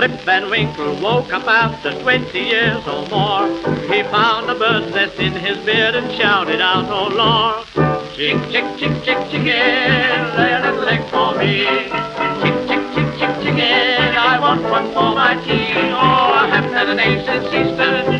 Rip Van Winkle woke up after 20 years or more. He found a bird's nest in his beard and shouted out, oh Lord. Chick, chick, chick, chick, chicken, lay a little egg for me. Chick, chick, chick, chick, chicken, I want one for my tea. Oh, I haven't had an egg since Easter.